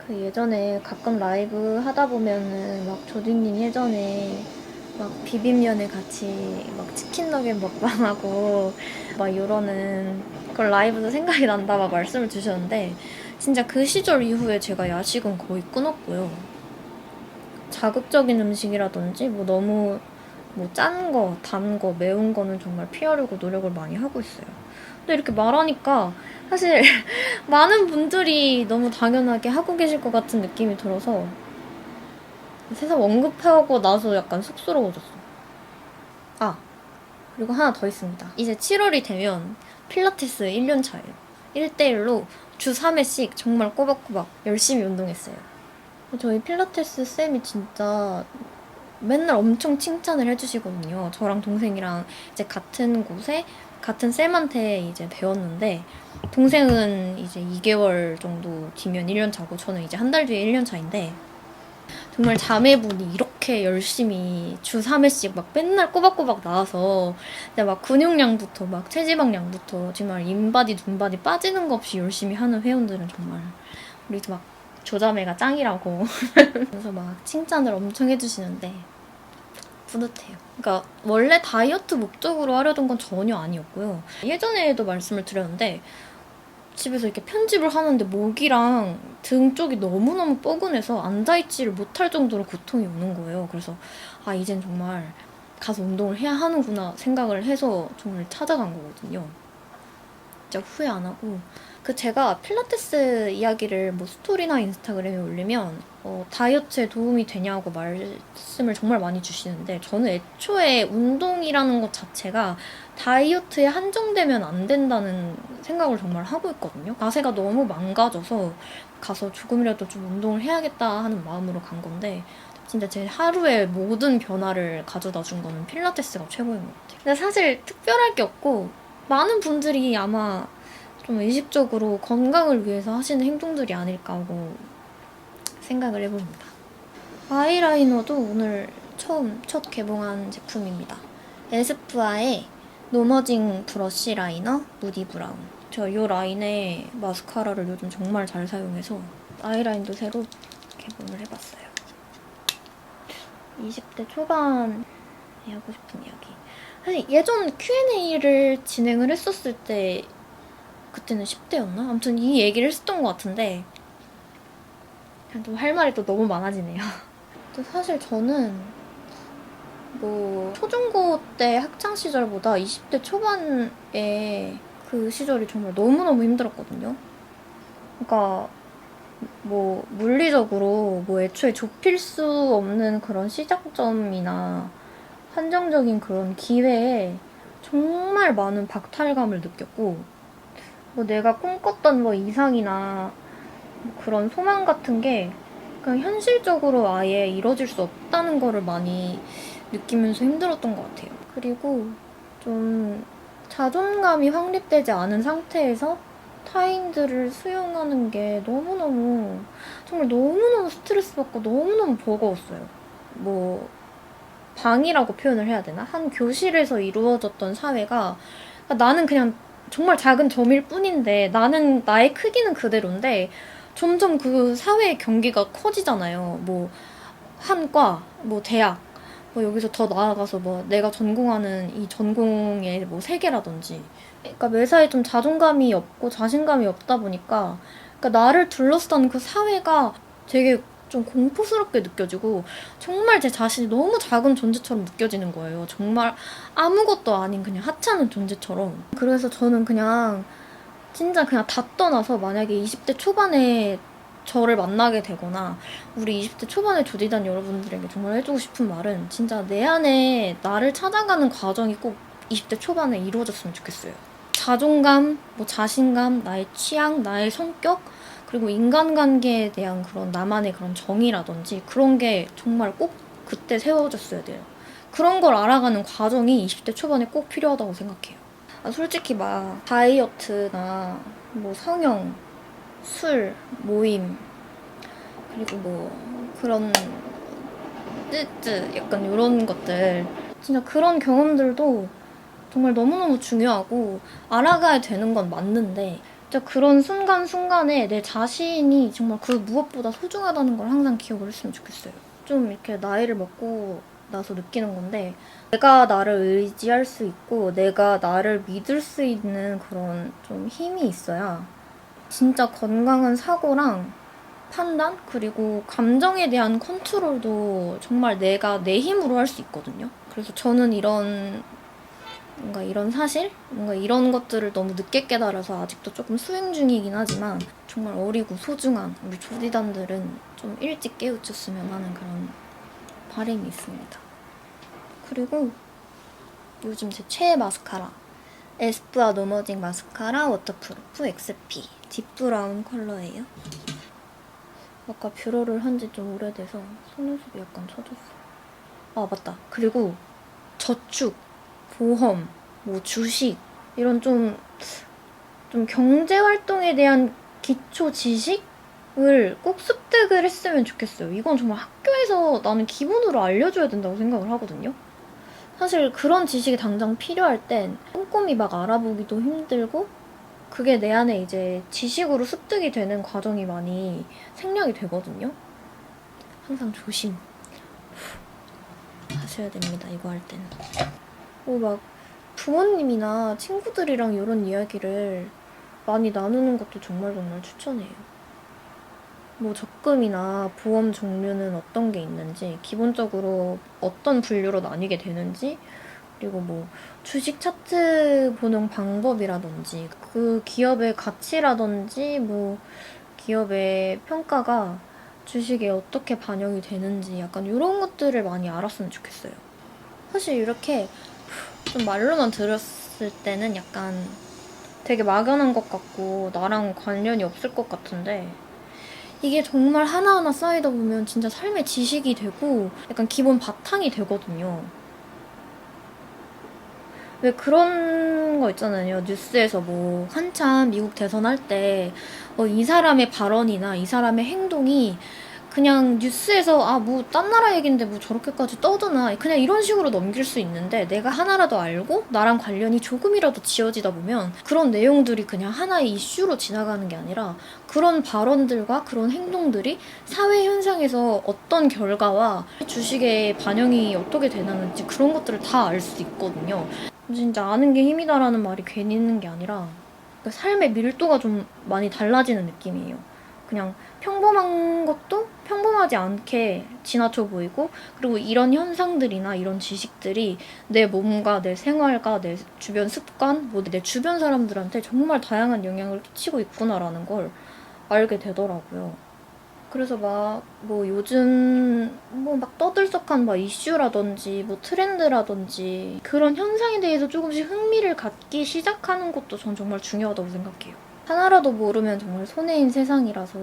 그 예전에 가끔 라이브 하다 보면은 막 조디님 예전에 막 비빔면에 같이 막 치킨 너겟 먹방하고 막 이러는 그런 라이브도 생각이 난다 막 말씀을 주셨는데 진짜 그 시절 이후에 제가 야식은 거의 끊었고요. 자극적인 음식이라든지 뭐 너무 뭐 짠 거, 단 거, 매운 거는 정말 피하려고 노력을 많이 하고 있어요. 근데 이렇게 말하니까 사실 많은 분들이 너무 당연하게 하고 계실 것 같은 느낌이 들어서 세상 언급하고 나서 약간 쑥스러워졌어. 아, 그리고 하나 더 있습니다. 이제 7월이 되면 필라테스 1년 차예요. 1대1로 주 3회씩 정말 꼬박꼬박 열심히 운동했어요. 저희 필라테스 쌤이 진짜 맨날 엄청 칭찬을 해주시거든요. 저랑 동생이랑 이제 같은 곳에 같은 쌤한테 이제 배웠는데, 동생은 이제 2개월 정도 뒤면 1년 차고 저는 이제 한 달 뒤에 1년 차인데, 정말 자매분이 이렇게 열심히 주 3회씩 막 맨날 꼬박꼬박 나와서 막 근육량부터 막 체지방량부터 정말 인바디 둔바디 빠지는 거 없이 열심히 하는 회원들은 정말 우리도 막 조자매가 짱이라고 그래서 막 칭찬을 엄청 해주시는데 뿌듯해요. 그러니까 원래 다이어트 목적으로 하려던 건 전혀 아니었고요. 예전에도 말씀을 드렸는데 집에서 이렇게 편집을 하는데 목이랑 등 쪽이 너무너무 뻐근해서 앉아있지를 못할 정도로 고통이 오는 거예요. 그래서 아, 이젠 정말 가서 운동을 해야 하는구나 생각을 해서 정말 찾아간 거거든요. 진짜 후회 안 하고. 제가 필라테스 이야기를 뭐 스토리나 인스타그램에 올리면 다이어트에 도움이 되냐고 말씀을 정말 많이 주시는데, 저는 애초에 운동이라는 것 자체가 다이어트에 한정되면 안 된다는 생각을 정말 하고 있거든요. 자세가 너무 망가져서 가서 조금이라도 좀 운동을 해야겠다 하는 마음으로 간 건데, 진짜 제 하루의 모든 변화를 가져다 준 거는 필라테스가 최고인 것 같아요. 근데 사실 특별할 게 없고, 많은 분들이 아마 좀 의식적으로 건강을 위해서 하시는 행동들이 아닐까 하고 생각을 해봅니다. 아이라이너도 오늘 첫 개봉한 제품입니다. 에스쁘아의 노머징 브러쉬 라이너 무디 브라운. 제가 이 라인에 마스카라를 요즘 정말 잘 사용해서 아이라인도 새로 개봉을 해봤어요. 20대 초반에 하고 싶은 이야기. 사실 예전 Q&A를 진행을 했었을 때 그때는 10대였나? 아무튼 이 얘기를 했었던 것 같은데 또 할 말이 또 너무 많아지네요. 또 사실 저는 뭐 초중고 때 학창 시절보다 20대 초반에 그 시절이 정말 너무너무 힘들었거든요. 그러니까 뭐 물리적으로 뭐 애초에 좁힐 수 없는 그런 시작점이나 한정적인 그런 기회에 정말 많은 박탈감을 느꼈고, 뭐 내가 꿈꿨던 뭐 이상이나 그런 소망 같은 게 그냥 현실적으로 아예 이뤄질 수 없다는 거를 많이 느끼면서 힘들었던 것 같아요. 그리고 좀 자존감이 확립되지 않은 상태에서 타인들을 수용하는 게 너무너무, 정말 너무너무 스트레스 받고 너무너무 버거웠어요. 뭐 방이라고 표현을 해야 되나? 한 교실에서 이루어졌던 사회가, 그러니까 나는 그냥 정말 작은 점일 뿐인데, 나는 나의 크기는 그대로인데 점점 그 사회의 경기가 커지잖아요. 뭐 한과, 뭐 대학, 뭐 여기서 더 나아가서 뭐 내가 전공하는 이 전공의 뭐 세계라든지. 그러니까 매사에 좀 자존감이 없고 자신감이 없다 보니까, 그러니까 나를 둘러싼 그 사회가 되게 좀 공포스럽게 느껴지고 정말 제 자신이 너무 작은 존재처럼 느껴지는 거예요. 정말 아무것도 아닌 그냥 하찮은 존재처럼. 그래서 저는 그냥 진짜 그냥 다 떠나서, 만약에 20대 초반에 저를 만나게 되거나 우리 20대 초반에 조디단 여러분들에게 정말 해주고 싶은 말은, 진짜 내 안에 나를 찾아가는 과정이 꼭 20대 초반에 이루어졌으면 좋겠어요. 자존감, 뭐 자신감, 나의 취향, 나의 성격, 그리고 인간관계에 대한 그런 나만의 그런 정의라든지 그런 게 정말 꼭 그때 세워졌어야 돼요. 그런 걸 알아가는 과정이 20대 초반에 꼭 필요하다고 생각해요. 솔직히 막 다이어트나 뭐 성형, 술, 모임, 그리고 뭐 그런 뜨뜨 약간 이런 것들, 진짜 그런 경험들도 정말 너무너무 중요하고 알아가야 되는 건 맞는데, 진짜 그런 순간순간에 내 자신이 정말 그 무엇보다 소중하다는 걸 항상 기억을 했으면 좋겠어요. 좀 이렇게 나이를 먹고 나서 느끼는 건데, 내가 나를 의지할 수 있고 내가 나를 믿을 수 있는 그런 좀 힘이 있어야 진짜 건강한 사고랑 판단, 그리고 감정에 대한 컨트롤도 정말 내가 내 힘으로 할 수 있거든요. 그래서 저는 뭔가 이런 사실? 뭔가 이런 것들을 너무 늦게 깨달아서 아직도 조금 수행 중이긴 하지만, 정말 어리고 소중한 우리 조디단들은 좀 일찍 깨우쳤으면 하는 그런 바램이 있습니다. 그리고 요즘 제 최애 마스카라 에스쁘아 노머징 마스카라 워터프루프 XP 딥브라운 컬러예요. 아까 뷰러를 한 지 좀 오래돼서 속눈썹이 약간 처졌어요. 아 맞다. 그리고 저축, 보험, 뭐 주식 이런 좀 경제활동에 대한 기초 지식을 꼭 습득을 했으면 좋겠어요. 이건 정말 학교에서 나는 기본으로 알려줘야 된다고 생각을 하거든요. 사실 그런 지식이 당장 필요할 땐 꼼꼼히 막 알아보기도 힘들고 그게 내 안에 이제 지식으로 습득이 되는 과정이 많이 생략이 되거든요. 항상 조심 하셔야 됩니다. 이거 할 때는. 막 부모님이나 친구들이랑 이런 이야기를 많이 나누는 것도 정말 추천해요. 뭐 적금이나 보험 종류는 어떤 게 있는지, 기본적으로 어떤 분류로 나뉘게 되는지, 그리고 뭐 주식 차트 보는 방법이라든지, 그 기업의 가치라든지, 뭐 기업의 평가가 주식에 어떻게 반영이 되는지 약간 이런 것들을 많이 알았으면 좋겠어요. 사실 이렇게 좀 말로만 들었을 때는 약간 되게 막연한 것 같고 나랑 관련이 없을 것 같은데 이게 정말 하나하나 쌓이다 보면 진짜 삶의 지식이 되고 약간 기본 바탕이 되거든요. 왜 그런 거 있잖아요. 뉴스에서 뭐 한참 미국 대선 할 때 이 사람의 발언이나 이 사람의 행동이 그냥 뉴스에서 뭐 딴 나라 얘긴데 뭐 저렇게까지 떠드나 그냥 이런 식으로 넘길 수 있는데 내가 하나라도 알고 나랑 관련이 조금이라도 지어지다 보면 그런 내용들이 그냥 하나의 이슈로 지나가는 게 아니라 그런 발언들과 그런 행동들이 사회 현상에서 어떤 결과와 주식의 반영이 어떻게 되는지 그런 것들을 다 알 수 있거든요. 진짜 아는 게 힘이다라는 말이 괜히 있는 게 아니라 삶의 밀도가 좀 많이 달라지는 느낌이에요. 그냥 평범한 것도 평범하지 않게 지나쳐 보이고 그리고 이런 현상들이나 이런 지식들이 내 몸과 내 생활과 내 주변 습관, 뭐 내 주변 사람들한테 정말 다양한 영향을 끼치고 있구나라는 걸 알게 되더라고요. 그래서 막 뭐 요즘 뭐 막 떠들썩한 막 이슈라든지 뭐 트렌드라든지 그런 현상에 대해서 조금씩 흥미를 갖기 시작하는 것도 전 정말 중요하다고 생각해요. 하나라도 모르면 정말 손해인 세상이라서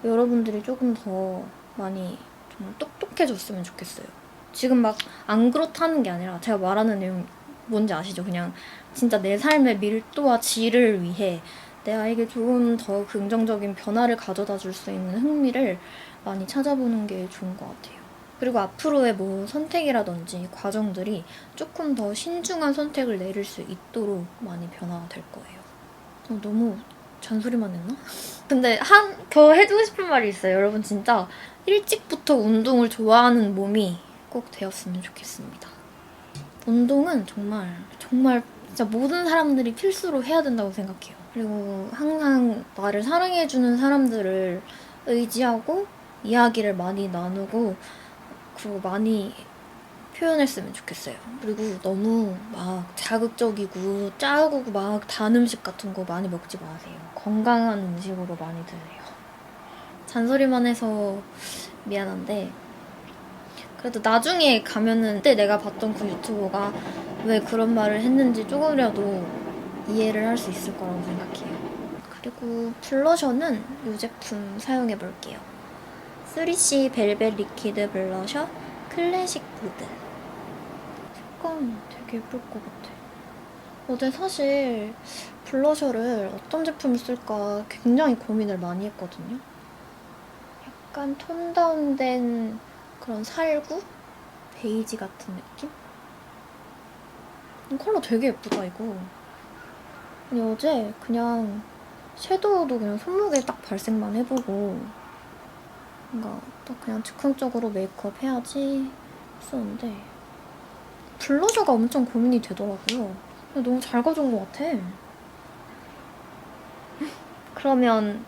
여러분들이 조금 더 많이 정말 똑똑해졌으면 좋겠어요. 지금 막 안 그렇다는 게 아니라 제가 말하는 내용 뭔지 아시죠? 그냥 진짜 내 삶의 밀도와 질을 위해 내 아이에게 조금 더 긍정적인 변화를 가져다 줄 수 있는 흥미를 많이 찾아보는 게 좋은 것 같아요. 그리고 앞으로의 뭐 선택이라든지 과정들이 조금 더 신중한 선택을 내릴 수 있도록 많이 변화가 될 거예요. 너무 잔소리만 했나? 근데 더 해주고 싶은 말이 있어요. 여러분 진짜 일찍부터 운동을 좋아하는 몸이 꼭 되었으면 좋겠습니다. 운동은 정말 진짜 모든 사람들이 필수로 해야 된다고 생각해요. 그리고 항상 나를 사랑해주는 사람들을 의지하고 이야기를 많이 나누고 그리고 많이 표현했으면 좋겠어요. 그리고 너무 막 자극적이고 짜고 막 단 음식 같은 거 많이 먹지 마세요. 건강한 음식으로 많이 드세요. 잔소리만 해서 미안한데 그래도 나중에 가면은 그때 내가 봤던 그 유튜버가 왜 그런 말을 했는지 조금이라도 이해를 할 수 있을 거라고 생각해요. 그리고 블러셔는 이 제품 사용해볼게요. 3C 벨벳 리퀴드 블러셔 클래식 무드. 색감 되게 예쁠 것 같아. 어제 사실 블러셔를 어떤 제품을 쓸까 굉장히 고민을 많이 했거든요. 약간 톤 다운된 그런 살구? 베이지 같은 느낌? 컬러 되게 예쁘다 이거. 근데 어제 그냥 섀도우도 그냥 손목에 딱 발색만 해보고 뭔가 딱 그냥 즉흥적으로 메이크업 해야지 했었는데 블러셔가 엄청 고민이 되더라고요. 너무 잘 가져온 것 같아. 그러면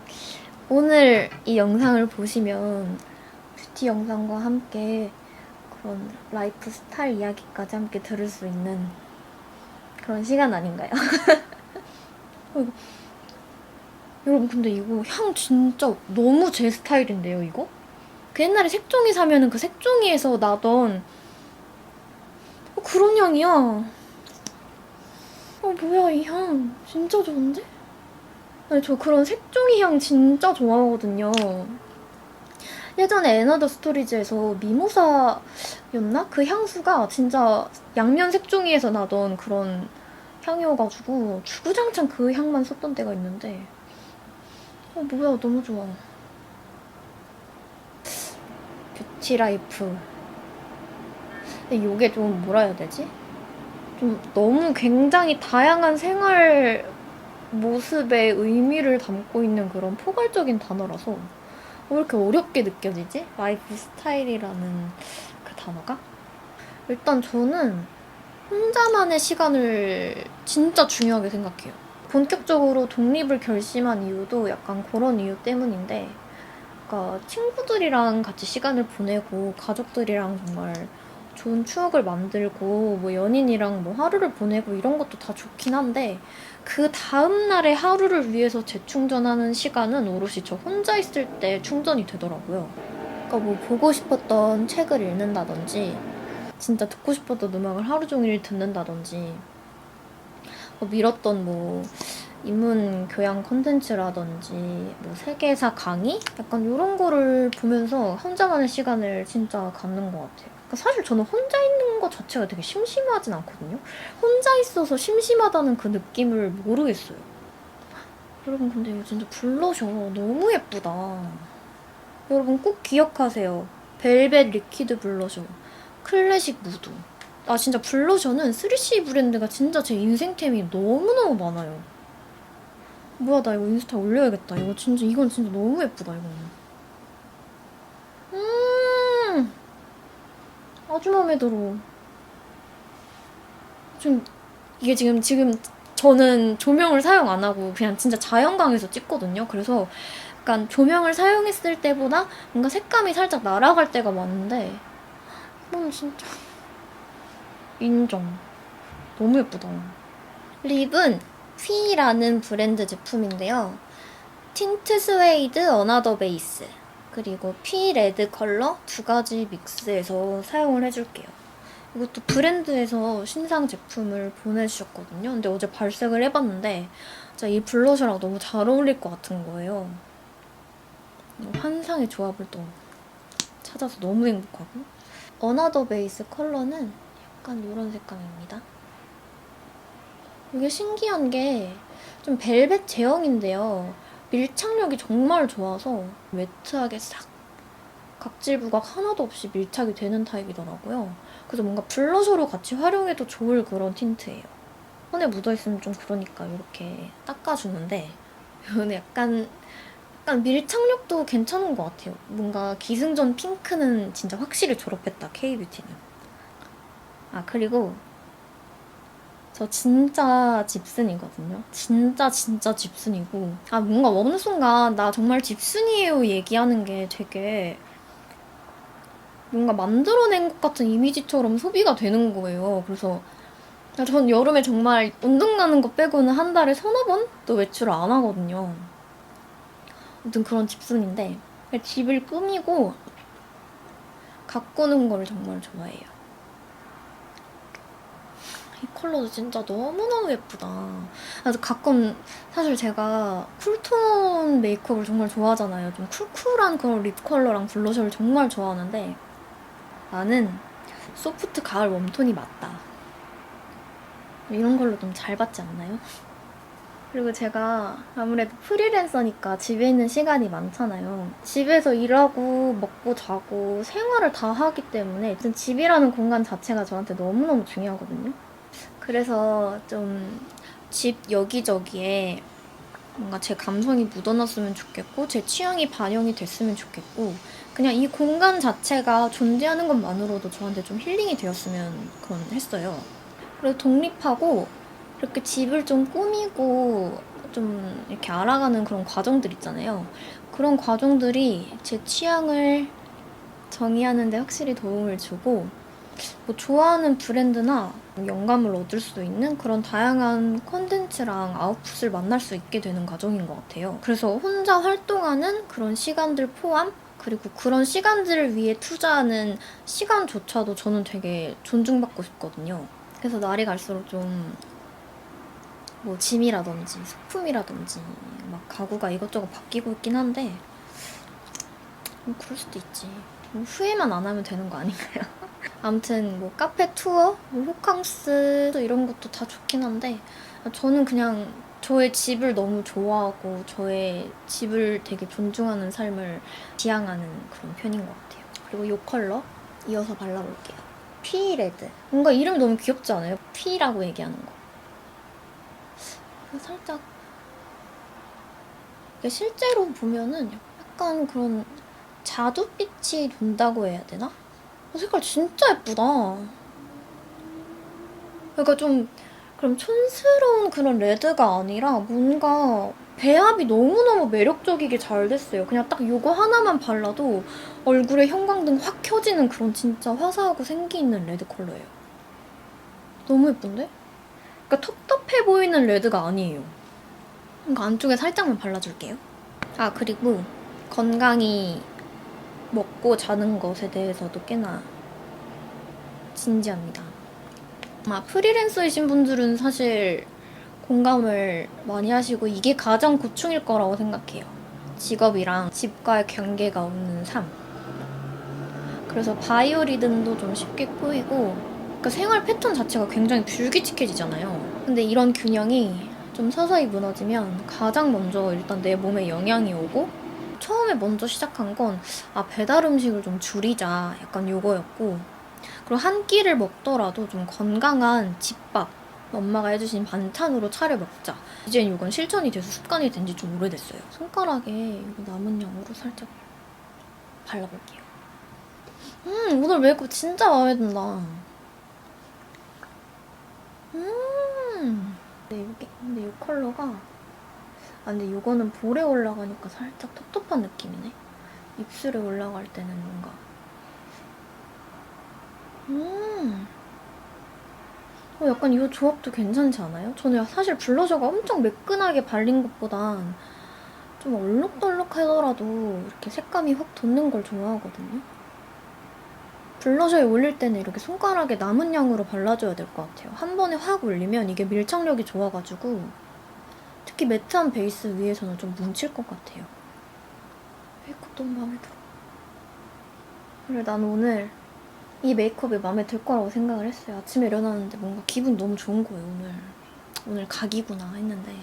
오늘 이 영상을 보시면 뷰티 영상과 함께 그런 라이프 스타일 이야기까지 함께 들을 수 있는 그런 시간 아닌가요? 여러분 근데 이거 향 진짜 너무 제 스타일인데요 이거? 그 옛날에 색종이 사면은 그 색종이에서 나던 그런 향이야. 뭐야 이 향 진짜 좋은데? 아니, 저 그런 색종이 향 진짜 좋아하거든요. 예전에 에너더 스토리즈에서 미모사였나? 그 향수가 진짜 양면 색종이에서 나던 그런 향이어가지고 주구장창 그 향만 썼던 때가 있는데 뭐야 너무 좋아. 뷰티라이프. 근데 이게 좀 뭐라 해야 되지? 좀 너무 굉장히 다양한 생활 모습의 의미를 담고 있는 그런 포괄적인 단어라서 왜 이렇게 어렵게 느껴지지? 라이프 스타일이라는 그 단어가? 일단 저는 혼자만의 시간을 진짜 중요하게 생각해요. 본격적으로 독립을 결심한 이유도 약간 그런 이유 때문인데 그러니까 친구들이랑 같이 시간을 보내고 가족들이랑 정말 좋은 추억을 만들고 뭐 연인이랑 뭐 하루를 보내고 이런 것도 다 좋긴 한데 그 다음날의 하루를 위해서 재충전하는 시간은 오롯이 저 혼자 있을 때 충전이 되더라고요. 그러니까 뭐 보고 싶었던 책을 읽는다든지 진짜 듣고 싶었던 음악을 하루 종일 듣는다든지 밀었던 뭐 인문 교양 콘텐츠라든지 뭐 세계사 강의? 약간 이런 거를 보면서 혼자만의 시간을 진짜 갖는 것 같아요. 그러니까 사실 저는 혼자 있는 것 자체가 되게 심심하진 않거든요. 혼자 있어서 심심하다는 그 느낌을 모르겠어요. 여러분 근데 이거 진짜 블러셔 너무 예쁘다. 여러분 꼭 기억하세요. 벨벳 리퀴드 블러셔. 클래식 무드. 아 진짜 블러셔는 3CE 브랜드가 진짜 제 인생템이 너무너무 많아요. 뭐야 나 이거 인스타 올려야겠다. 이건 진짜 너무 예쁘다 이거는. 아주 마음에 들어. 이게 지금 저는 조명을 사용 안 하고 그냥 진짜 자연광에서 찍거든요. 그래서 약간 조명을 사용했을 때보다 뭔가 색감이 살짝 날아갈 때가 많은데 이건 진짜 인정. 너무 예쁘다. 립은 휘라는 브랜드 제품인데요. 틴트 스웨이드 어나더 베이스 그리고 피 레드 컬러 두 가지 믹스해서 사용을 해줄게요. 이것도 브랜드에서 신상 제품을 보내주셨거든요. 근데 어제 발색을 해봤는데 진짜 이 블러셔랑 너무 잘 어울릴 것 같은 거예요. 환상의 조합을 또 찾아서 너무 행복하고. 어나더 베이스 컬러는 약간 이런 색감입니다. 이게 신기한 게 좀 벨벳 제형인데요. 밀착력이 정말 좋아서 매트하게 싹 각질 부각 하나도 없이 밀착이 되는 타입이더라고요. 그래서 뭔가 블러셔로 같이 활용해도 좋을 그런 틴트예요. 손에 묻어있으면 좀 그러니까 이렇게 닦아주는데 이거는 약간 밀착력도 괜찮은 것 같아요. 뭔가 기승전 핑크는 진짜 확실히 졸업했다, K뷰티는. 아 그리고 저 진짜 집순이거든요. 진짜 집순이고 뭔가 어느 순간 나 정말 집순이에요 얘기하는 게 되게 뭔가 만들어낸 것 같은 이미지처럼 소비가 되는 거예요. 그래서 전 여름에 정말 운동 가는 거 빼고는 한 달에 서너 번도 외출을 안 하거든요. 아무튼 그런 집순인데 집을 꾸미고 가꾸는 걸 정말 좋아해요. 이 컬러도 진짜 너무너무 예쁘다. 가끔 사실 제가 쿨톤 메이크업을 정말 좋아하잖아요. 좀 쿨쿨한 그런 립 컬러랑 블러셔를 정말 좋아하는데 나는 소프트 가을 웜톤이 맞다. 이런 걸로 좀 잘 받지 않나요? 그리고 제가 아무래도 프리랜서니까 집에 있는 시간이 많잖아요. 집에서 일하고 먹고 자고 생활을 다 하기 때문에 집이라는 공간 자체가 저한테 너무너무 중요하거든요. 그래서 좀 집 여기저기에 뭔가 제 감성이 묻어났으면 좋겠고 제 취향이 반영이 됐으면 좋겠고 그냥 이 공간 자체가 존재하는 것만으로도 저한테 좀 힐링이 되었으면 했어요. 그리고 독립하고 이렇게 집을 좀 꾸미고 좀 이렇게 알아가는 그런 과정들 있잖아요. 그런 과정들이 제 취향을 정의하는 데 확실히 도움을 주고 뭐 좋아하는 브랜드나 영감을 얻을 수 있는 그런 다양한 콘텐츠랑 아웃풋을 만날 수 있게 되는 과정인 것 같아요. 그래서 혼자 활동하는 그런 시간들 포함 그리고 그런 시간들을 위해 투자하는 시간조차도 저는 되게 존중받고 싶거든요. 그래서 날이 갈수록 좀 뭐 짐이라든지 소품이라든지 막 가구가 이것저것 바뀌고 있긴 한데 뭐 그럴 수도 있지. 뭐 후회만 안 하면 되는 거 아닌가요? 아무튼 뭐 카페 투어, 뭐 호캉스 이런 것도 다 좋긴 한데 저는 그냥 저의 집을 너무 좋아하고 저의 집을 되게 존중하는 삶을 지향하는 그런 편인 것 같아요. 그리고 이 컬러 이어서 발라볼게요. 피레드. 뭔가 이름이 너무 귀엽지 않아요? 피라고 얘기하는 거. 살짝 실제로 보면은 약간 그런 자두빛이 돈다고 해야 되나? 색깔 진짜 예쁘다. 그러니까 좀 그럼 촌스러운 그런 레드가 아니라 뭔가 배합이 너무너무 매력적이게 잘 됐어요. 그냥 딱 이거 하나만 발라도 얼굴에 형광등 확 켜지는 그런 진짜 화사하고 생기 있는 레드 컬러예요. 너무 예쁜데? 그러니까 텁텁해 보이는 레드가 아니에요. 그러니까 안쪽에 살짝만 발라줄게요. 아, 그리고 건강히 먹고 자는 것에 대해서도 꽤나 진지합니다. 프리랜서이신 분들은 사실 공감을 많이 하시고 이게 가장 고충일 거라고 생각해요. 직업이랑 집과의 경계가 없는 삶. 그래서 바이오리듬도 좀 쉽게 꼬이고 그러니까 생활 패턴 자체가 굉장히 불규칙해지잖아요. 근데 이런 균형이 좀 서서히 무너지면 가장 먼저 일단 내 몸에 영향이 오고 처음에 먼저 시작한 건 배달 음식을 좀 줄이자 약간 요거였고 그리고 한 끼를 먹더라도 좀 건강한 집밥 엄마가 해주신 반찬으로 차려 먹자. 이젠 이건 실천이 돼서 습관이 된 지 좀 오래됐어요. 손가락에 이거 남은 양으로 살짝 발라볼게요. 오늘 메이크업 진짜 마음에 든다. 근데 이 컬러가 근데 이거는 볼에 올라가니까 살짝 텁텁한 느낌이네. 입술에 올라갈 때는 뭔가 약간 이 조합도 괜찮지 않아요? 저는 사실 블러셔가 엄청 매끈하게 발린 것보단 좀 얼룩덜룩하더라도 이렇게 색감이 확 돋는 걸 좋아하거든요. 블러셔에 올릴 때는 이렇게 손가락에 남은 양으로 발라줘야 될 것 같아요. 한 번에 확 올리면 이게 밀착력이 좋아가지고 특히 매트한 베이스 위에서는 좀 뭉칠 것 같아요. 메이크업 너무 마음에 들어. 그래, 난 오늘 이 메이크업이 마음에 들 거라고 생각을 했어요. 아침에 일어나는데 뭔가 기분이 너무 좋은 거예요, 오늘 각이구나 했는데.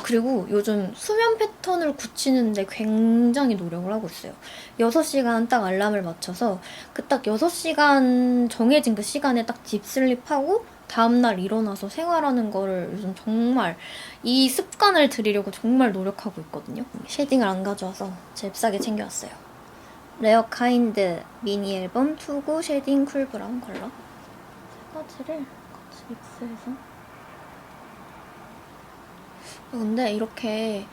그리고 요즘 수면 패턴을 굳히는데 굉장히 노력을 하고 있어요. 6시간 딱 알람을 맞춰서 그 딱 6시간 정해진 그 시간에 딱 딥슬립하고 다음날 일어나서 생활하는 거를 요즘 정말 이 습관을 들이려고 정말 노력하고 있거든요. 쉐딩을 안 가져와서 잽싸게 챙겨왔어요. 레어 카인드 미니 앨범 투구 쉐딩 쿨 브라운 컬러 세 가지를 같이 믹스해서 근데 이렇게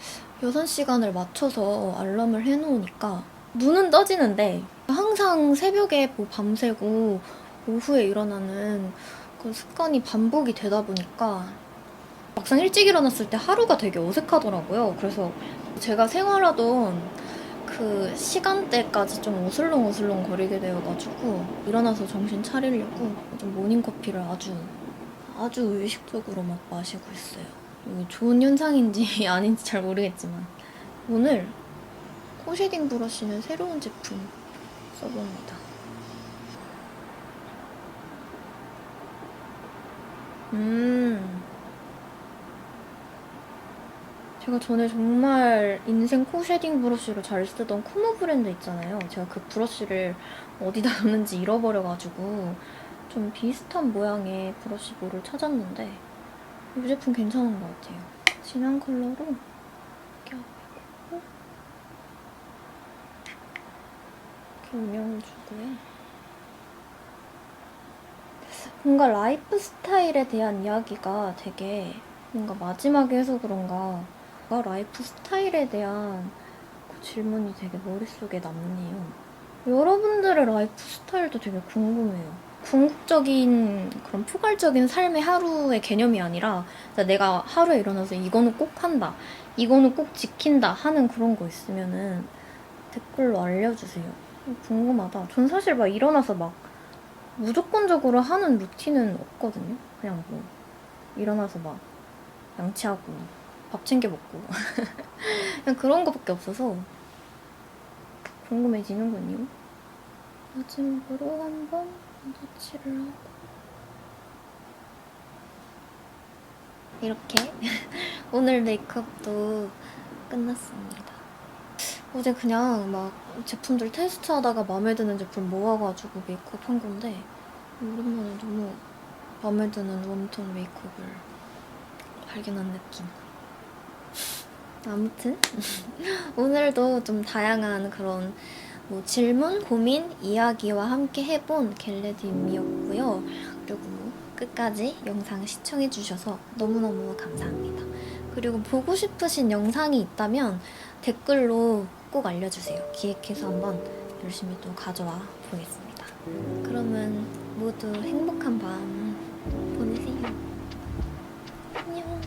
6시간을 맞춰서 알람을 해놓으니까 눈은 떠지는데 항상 새벽에 뭐 밤새고 오후에 일어나는 그 습관이 반복이 되다 보니까 막상 일찍 일어났을 때 하루가 되게 어색하더라고요. 그래서 제가 생활하던 그 시간대까지 좀 어슬렁어슬렁 거리게 되어가지고 일어나서 정신 차리려고 좀 모닝커피를 아주 의식적으로 막 마시고 있어요. 이거 좋은 현상인지 아닌지 잘 모르겠지만 오늘 코 쉐딩 브러쉬는 새로운 제품 써봅니다. 제가 전에 정말 인생 코 쉐딩 브러쉬로 잘 쓰던 코모 브랜드 있잖아요. 제가 그 브러쉬를 어디다 뒀는지 잃어버려가지고 좀 비슷한 모양의 브러쉬볼을 찾았는데 이 제품 괜찮은 것 같아요. 진한 컬러로 이렇게 하고 이렇게 음영을 주고요. 뭔가 라이프 스타일에 대한 이야기가 되게 뭔가 마지막에 해서 그런가 라이프 스타일에 대한 그 질문이 되게 머릿속에 남네요. 여러분들의 라이프 스타일도 되게 궁금해요. 궁극적인 그런 포괄적인 삶의 하루의 개념이 아니라 내가 하루에 일어나서 이거는 꼭 한다, 이거는 꼭 지킨다 하는 그런 거 있으면은 댓글로 알려주세요. 궁금하다. 전 사실 막 일어나서 막 무조건적으로 하는 루틴은 없거든요. 그냥 뭐 일어나서 막 양치하고 밥 챙겨 먹고 그냥 그런 거밖에 없어서 궁금해지는군요. 마지막으로 한번 터치를 하고 이렇게 오늘 메이크업도 끝났습니다. 어제 그냥 막 제품들 테스트하다가 마음에 드는 제품 모아가지고 메이크업 한 건데 오랜만에 너무 마음에 드는 웜톤 메이크업을 발견한 느낌. 아무튼 오늘도 좀 다양한 그런 뭐 질문, 고민, 이야기와 함께 해본 겟레디미였고요. 그리고 끝까지 영상 시청해주셔서 너무너무 감사합니다. 그리고 보고 싶으신 영상이 있다면 댓글로 꼭 알려주세요. 기획해서 한번 열심히 또 가져와 보겠습니다. 그러면 모두 행복한 밤 보내세요. 안녕.